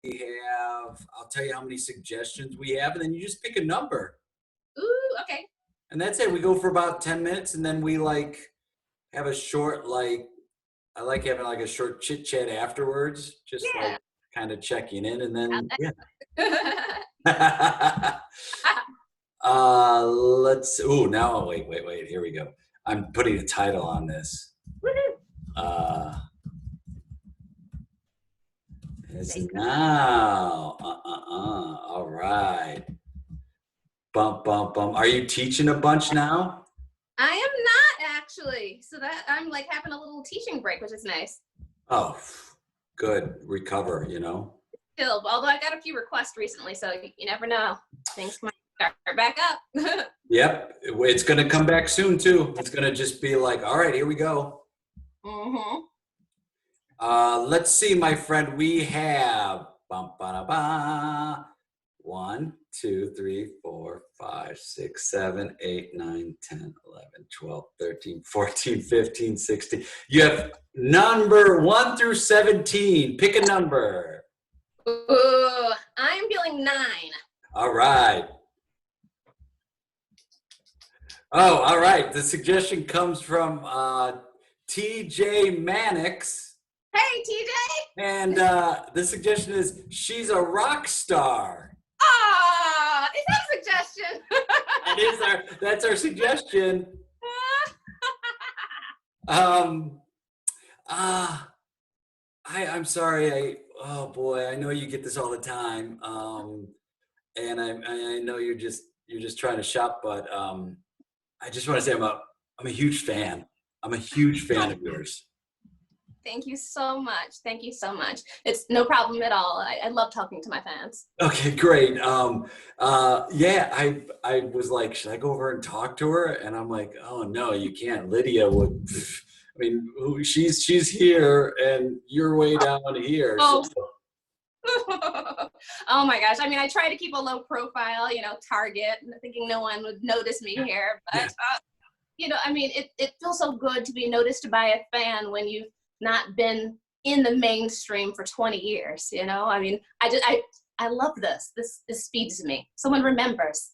I'll tell you how many suggestions we have, and then you just pick a number. Ooh, okay. And that's it. We go for about 10 minutes, and then we like have a short, I like having like a short chit chat afterwards, just Yeah. like kind of checking in, and then, yeah. Now, wait, here we go. I'm putting a title on this. It's now. All right. Bump, bump, bump. Are you teaching a bunch now? I am not actually. So that I'm like having a little teaching break, which is nice. Oh, good. Recover, Still, although I got a few requests recently, so you never know. Things might start back up. Yep. It's going to come back soon, too. It's going to just be like, all right, here we go. Mm-hmm. Let's see, my friend. We have 1, 2, 3, 4, 5, 6, 7, 8, 9, 10, 11, 12, 13, 14, 15, 16. You have number 1 through 17. Pick a number. Ooh, I'm feeling 9. All right. Oh, all right. The suggestion comes from TJ Mannix. Hey, TJ. And the suggestion is she's a rock star. Ah, is that a suggestion? That's our suggestion. I'm sorry. Oh boy, I know you get this all the time. And I know you're just trying to shop, but I just want to say I'm a huge fan. I'm a huge fan of yours. Thank you so much. Thank you so much. It's no problem at all. I love talking to my fans. Okay, great. Yeah, I was like, should I go over and talk to her? And I'm like, oh no, you can't. Lydia would. I mean, she's here, and you're way down here. Oh. So. Oh my gosh. I mean, I try to keep a low profile, target, thinking no one would notice me here. But, I mean, it feels so good to be noticed by a fan when you've not been in the mainstream for 20 years, I mean, I love this. This feeds me. Someone remembers.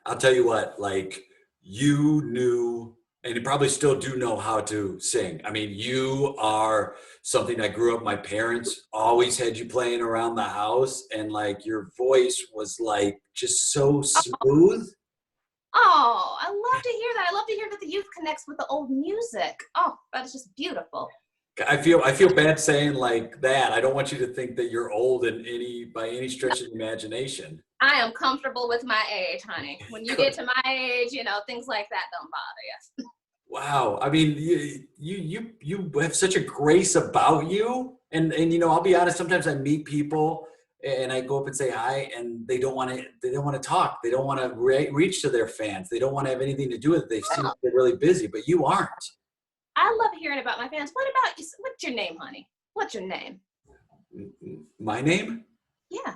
I'll tell you what, like you knew, and you probably still do know how to sing. I mean, you are something I grew up, my parents always had you playing around the house, and like your voice was like just so smooth. Oh, I love to hear that. I love to hear that the youth connects with the old music. Oh, that is just beautiful. I feel bad saying like that. I don't want you to think that you're old by any stretch of the imagination. I am comfortable with my age, honey. When you get to my age, things like that don't bother you. Wow. I mean, you have such a grace about you, and I'll be honest. Sometimes I meet people and I go up and say hi, and they don't want to talk. They don't want to reach to their fans. They don't want to have anything to do with it. They seem like they're really busy, but you aren't. I love hearing about my fans. What about you? What's your name, honey? What's your name? My name? Yeah.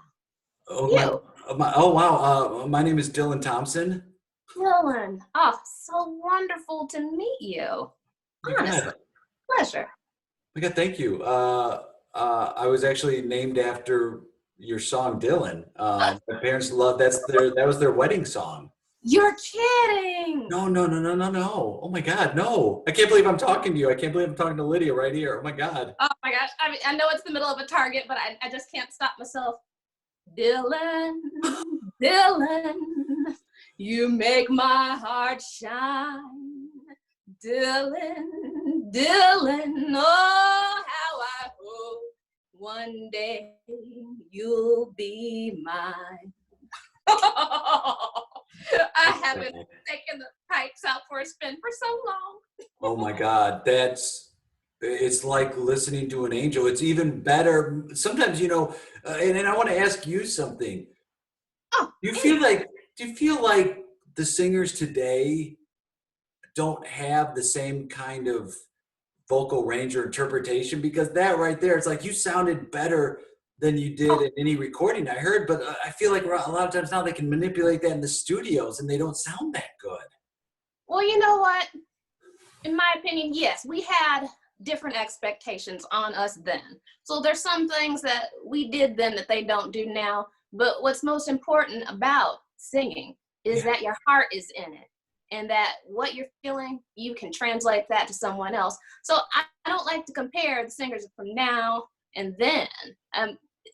Oh, wow. My name is Dylan Thompson. Dylan. Oh, so wonderful to meet you. Honestly. Pleasure. My God, thank you. I was actually named after your song, Dylan. My parents loved that was their wedding song. You're kidding. No. Oh my God, no. I can't believe I'm talking to you. I can't believe I'm talking to Lydia right here. Oh my God. Oh my gosh. I mean, I know it's the middle of a Target, but I just can't stop myself. Dylan, Dylan, you make my heart shine. Dylan, Dylan, oh, how I hope one day you'll be mine. I haven't taken the pipes out for a spin for so long. Oh my God, it's like listening to an angel. It's even better. Sometimes, and I want to ask you something. Oh, do you feel like the singers today don't have the same kind of vocal range or interpretation? Because that right there, it's like you sounded better than you did in any recording I heard, but I feel like a lot of times now they can manipulate that in the studios and they don't sound that good. Well, you know what? In my opinion, yes, we had different expectations on us then. So there's some things that we did then that they don't do now. But what's most important about singing is that your heart is in it, and that what you're feeling, you can translate that to someone else. So I don't like to compare the singers from now and then,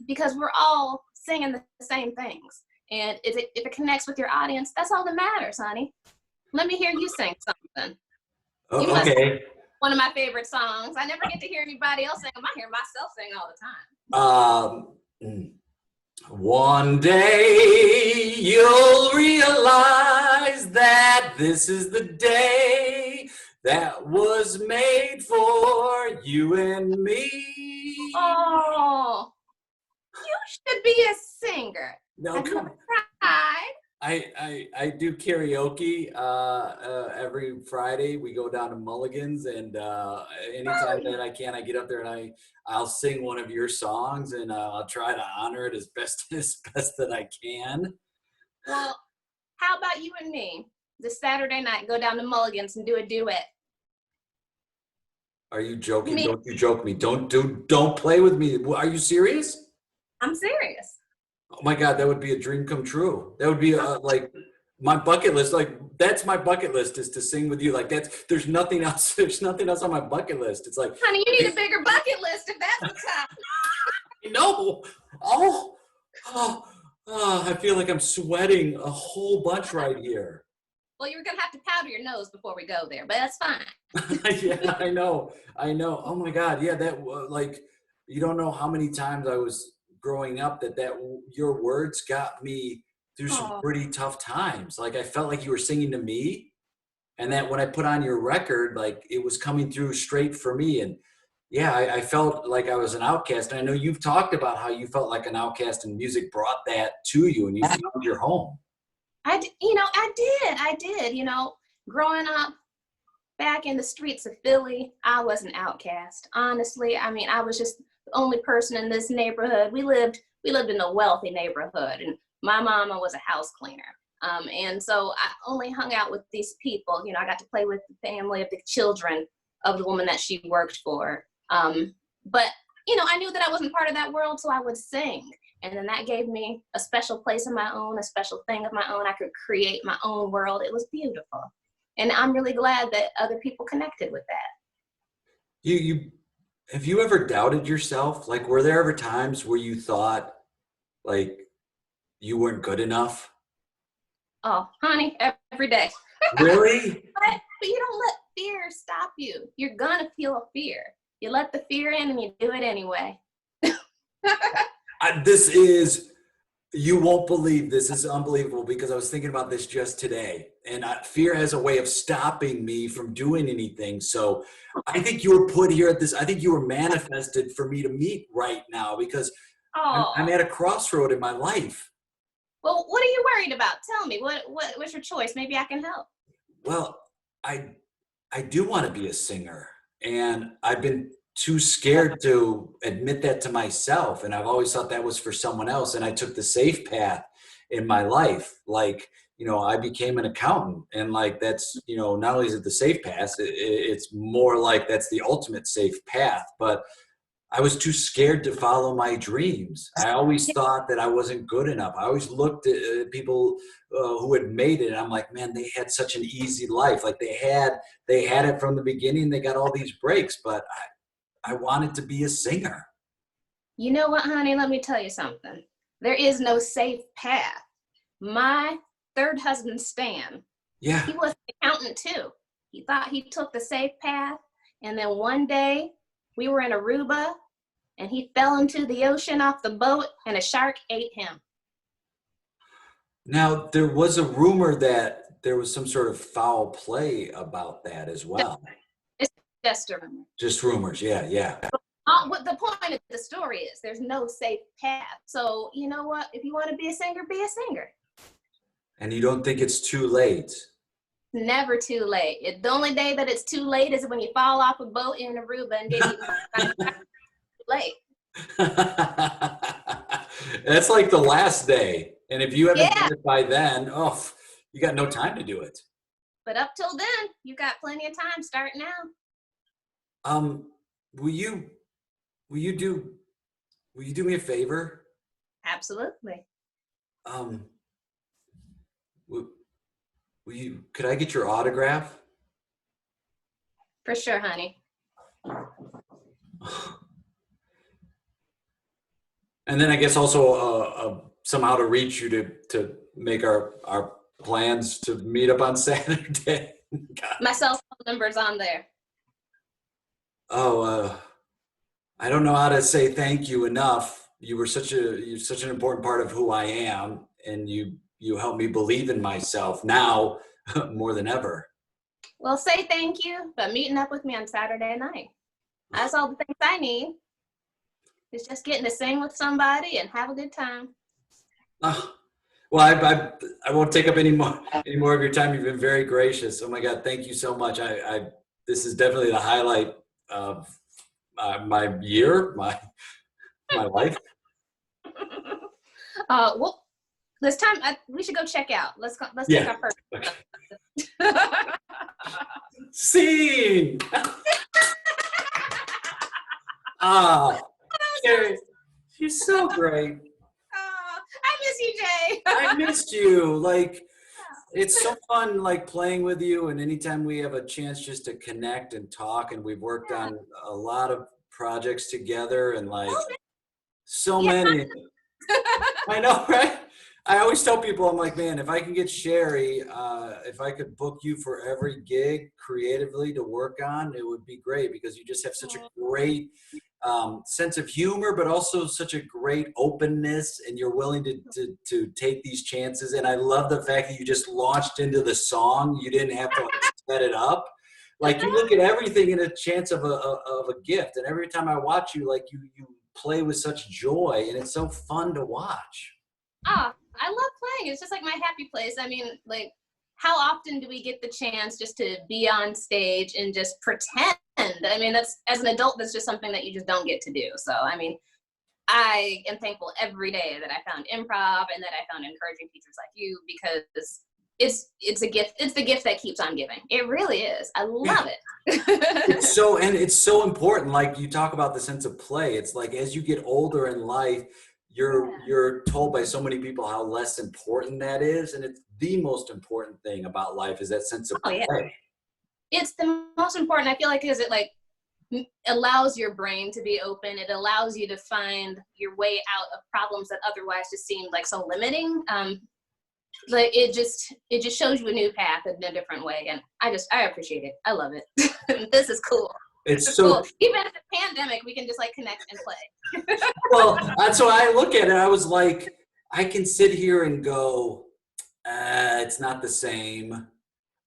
because we're all singing the same things. And if it connects with your audience, that's all that matters, honey. Let me hear you sing something. You must Okay. one of my favorite songs. I never get to hear anybody else sing them. I hear myself sing all the time. One day you'll realize that this is the day that was made for you and me. Oh, you should be a singer. No, Have you come ever tried? I do karaoke every Friday. We go down to Mulligan's, and anytime that I can, I get up there and I'll sing one of your songs, and I'll try to honor it as best that I can. Well, how about you and me this Saturday night? Go down to Mulligan's and do a duet. Are you joking? Me. Don't you joke me. Don't play with me. Are you serious? I'm serious. Oh my God, that would be a dream come true. That would be like my bucket list. Like that's my bucket list, is to sing with you. Like there's nothing else. There's nothing else on my bucket list. It's like, honey, you need a bigger bucket list if that's the top. No. I feel like I'm sweating a whole bunch right here. Well, you're gonna have to powder your nose before we go there, but that's fine. Yeah, I know. Oh my God. Yeah, that like, you don't know how many times I was growing up that your words got me through some pretty tough times. Like I felt like you were singing to me, and that when I put on your record, like it was coming through straight for me. And yeah, I felt like I was an outcast. And I know you've talked about how you felt like an outcast, and music brought that to you, and you found your home. I did. Growing up back in the streets of Philly, I was an outcast. Honestly, I mean, I was just the only person in this neighborhood. We lived in a wealthy neighborhood, and my mama was a house cleaner. And so I only hung out with these people. I got to play with the family of the children of the woman that she worked for. But I knew that I wasn't part of that world, so I would sing. And then that gave me a special place of my own, a special thing of my own. I could create my own world. It was beautiful. And I'm really glad that other people connected with that. Have you ever doubted yourself? Like, were there ever times where you thought like you weren't good enough? Oh, honey, every day. Really? But you don't let fear stop you. You're gonna feel fear. You let the fear in and you do it anyway. You won't believe this is unbelievable, because I was thinking about this just today, and fear has a way of stopping me from doing anything. So I think you were put here I think you were manifested for me to meet right now, because I'm at a crossroad in my life. Well, what are you worried about? Tell me, what's your choice? Maybe I can help. Well, I do want to be a singer, and I've been too scared to admit that to myself. And I've always thought that was for someone else. And I took the safe path in my life. Like, I became an accountant, and like, that's, not only is it the safe path, it's more like that's the ultimate safe path. But I was too scared to follow my dreams. I always thought that I wasn't good enough. I always looked at people who had made it, and I'm like, man, they had such an easy life. Like they had it from the beginning. They got all these breaks, but I wanted to be a singer. You know what, honey? Let me tell you something. There is no safe path. My third husband, Stan, he was an accountant too. He thought he took the safe path, and then one day we were in Aruba, and he fell into the ocean off the boat, and a shark ate him. Now, there was a rumor that there was some sort of foul play about that as well. It's just a rumor. Just rumors, yeah. What the point of the story is, there's no safe path. So, you know what? If you want to be a singer, be a singer. And you don't think it's too late? Never too late. The only day that it's too late is when you fall off a boat in Aruba and get eaten. Late. That's like the last day. And if you haven't done it by then, you got no time to do it. But up till then, you got plenty of time. Start now. will you will you do will you do me a favor? Absolutely. Um, will, could I get your autograph? For sure, honey. And then I guess also somehow to reach you to make our plans to meet up on Saturday. God. My cell phone number's on there. Oh, I don't know how to say thank you enough. You're such an important part of who I am, and you help me believe in myself now more than ever. Well, say thank you, but meeting up with me on Saturday night. That's all the things I need. It's just getting to sing with somebody and have a good time. Well, I won't take up any more of your time. You've been very gracious. Oh my God, thank you so much. This is definitely the highlight of my year, my life. Well, this time we should go check out. Let's Yeah. take our first. Okay. Scene. Ah, Sheri, you're so great. I miss you, Jay. I missed you. Like, it's so fun, like playing with you. And anytime we have a chance just to connect and talk, and we've worked on a lot of projects together, and like so many. I know, right? I always tell people, I'm like, man, if I can get Sheri, if I could book you for every gig creatively to work on, it would be great, because you just have such a great sense of humor, but also such a great openness, and you're willing to take these chances. And I love the fact that you just launched into the song. You didn't have to like, set it up. Like, you look at everything in a chance of a gift. And every time I watch you, like you play with such joy, and it's so fun to watch. I love playing. It's just like my happy place. I mean, like, how often do we get the chance just to be on stage and just pretend? I mean, that's, as an adult, that's just something that you just don't get to do. So, I mean, I am thankful every day that I found improv and that I found encouraging teachers like you, because it's a gift. It's the gift that keeps on giving. It really is. I love it. It's so important. Like, you talk about the sense of play. It's like, as you get older in life, you're told by so many people how less important that is, and it's the most important thing about life, is that sense of play. Yeah. It's the most important, I feel like, because it like allows your brain to be open. It allows you to find your way out of problems that otherwise just seemed like so limiting. Like, it just shows you a new path in a different way, and I appreciate it. I love it. This is cool. It's so cool. Even in the pandemic, we can just like connect and play. Well, that's why I look at it. I was like, I can sit here and go, it's not the same,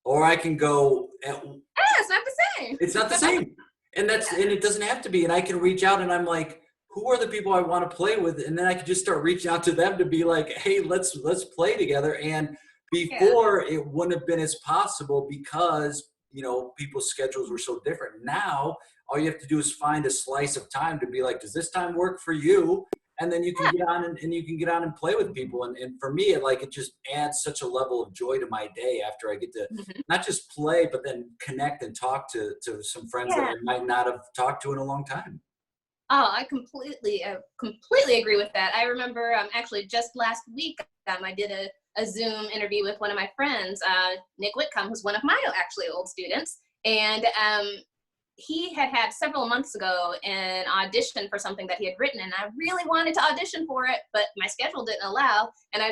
or I can go, it's not the same. It's not the same, and it doesn't have to be. And I can reach out, and I'm like, who are the people I want to play with? And then I can just start reaching out to them to be like, hey, let's play together. And before, it wouldn't have been as possible, because people's schedules were so different. Now, all you have to do is find a slice of time to be like, does this time work for you? And then you can get on and you can get on and play with people. And for me, it just adds such a level of joy to my day after I get to not just play, but then connect and talk to some friends that I might not have talked to in a long time. Oh, I completely agree with that. I remember actually just last week, I did a Zoom interview with one of my friends, Nick Whitcomb, who's one of my actually old students. And he had several months ago an audition for something that he had written, and I really wanted to audition for it, but my schedule didn't allow. And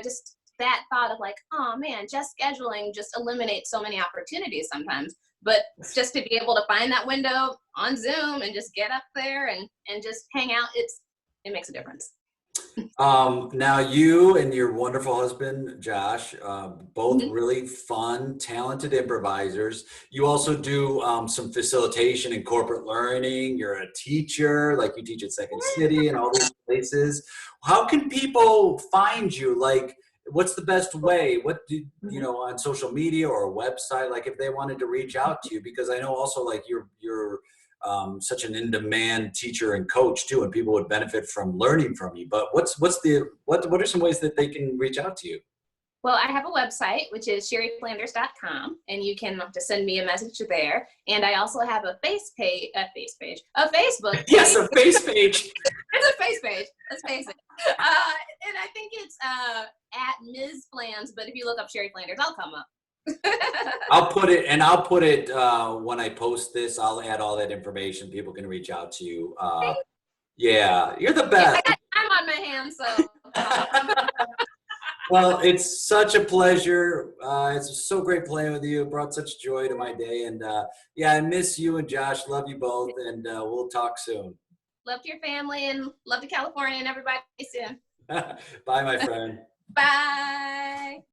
that thought of like, oh man, just scheduling just eliminates so many opportunities sometimes. But just to be able to find that window on Zoom and just get up there and just hang out, it makes a difference. Now, you and your wonderful husband, Josh, both really fun, talented improvisers. You also do some facilitation in corporate learning. You're a teacher, like you teach at Second City and all these places. How can people find you? Like, what's the best way? What do on social media or a website? Like, if they wanted to reach out to you, because I know also like you're such an in-demand teacher and coach too, and people would benefit from learning from you. But what are some ways that they can reach out to you? Well, I have a website, which is sheriflanders.com, and you can just send me a message there. And I also have a Facebook page. Yes, a face page. It's a face page. Let's face it. And I think it's at Ms. Flans, but if you look up Sheri Flanders, I'll come up. I'll put it when I post this. I'll add all that information. People can reach out to you. Yeah, you're the best. Yeah, I'm on my hands, so. Well, it's such a pleasure. It's so great playing with you. It brought such joy to my day. And yeah, I miss you and Josh. Love you both. And we'll talk soon. Love to your family and love to California and everybody soon. Bye, my friend. Bye.